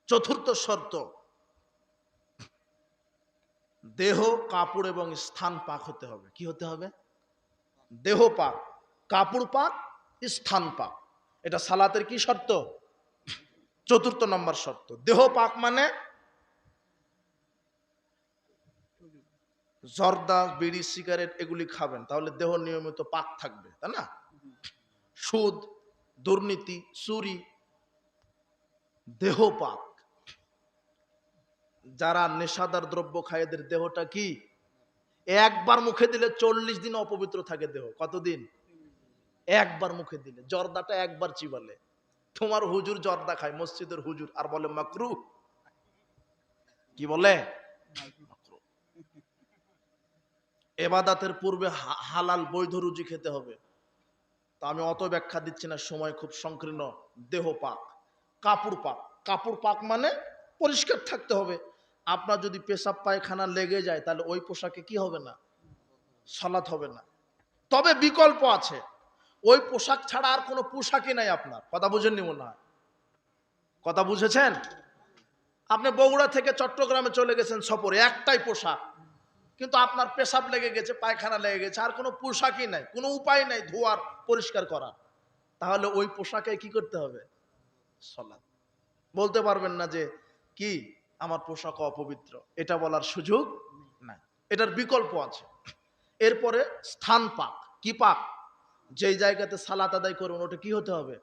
চতুর্থ শর্ত, দেহ, কাপড় এবং স্থান পাক হতে হবে। কি হতে হবে? দেহ পাক, কাপড় পাক, স্থান পাক। এটা সালাতের কি শর্ত? চতুর্থ নম্বর শর্ত। দেহ পাক মানে জর্দা, বিড়ি, সিগারেট এগুলি খাবেন, তাহলে দেহ নিয়মিত পাক থাকবে, তাই না? সুদ, দুর্নীতি, চুরি, দেহ পাক। যারা নেশাদার দ্রব্য খায় এদের দেহটা কি? একবার মুখে দিলে 40 দিন অপবিত্র থাকে দেহ। কতদিন? একবার মুখে দিলে। জর্দাটা একবার চিবালে। তোমার হুজুর জর্দা খায়, মসজিদের হুজুর, আর বলে মাকরু। কি বলে? এবাদাতের পূর্বে হালাল বৈধ রুজি খেতে হবে। তা আমি অত ব্যাখ্যা দিচ্ছি না, সময় খুব সংকীর্ণ। দেহ পাক, কাপড় পাক। কাপড় পাক মানে পরিষ্কার থাকতে হবে। আপনার যদি পেশাব পায়খানা লেগে যায় তাহলে ওই পোশাকে কি হবে না? সালাত হবে না। তবে বিকল্প আছে। ওই পোশাক ছাড়া আর কোনো পোশাকই নাই আপনার। কথা বুঝেননি মনে হয়? কথা বুঝেছেন? আপনি বগুড়া থেকে চট্টগ্রামে চলে গেছেন সফরে, একটাই পোশাক, কিন্তু আপনার পেশাব লেগে গেছে, পায়খানা লেগে গেছে, আর কোনো পোশাকই নাই, কোনো উপায় নাই ধোয়ার, পরিষ্কার করার। তাহলে ওই পোশাকে কি করতে হবে? সালাত। বলতে পারবেন না যে কি আমার পোশাক অপবিত্র, এটা বলার সুযোগ নাই। এটার বিকল্প আছে। এরপরে স্থান পাক। কি পাক? যেই জায়গাতে সালাত আদায় করবেন ওটা কি হতে হবে?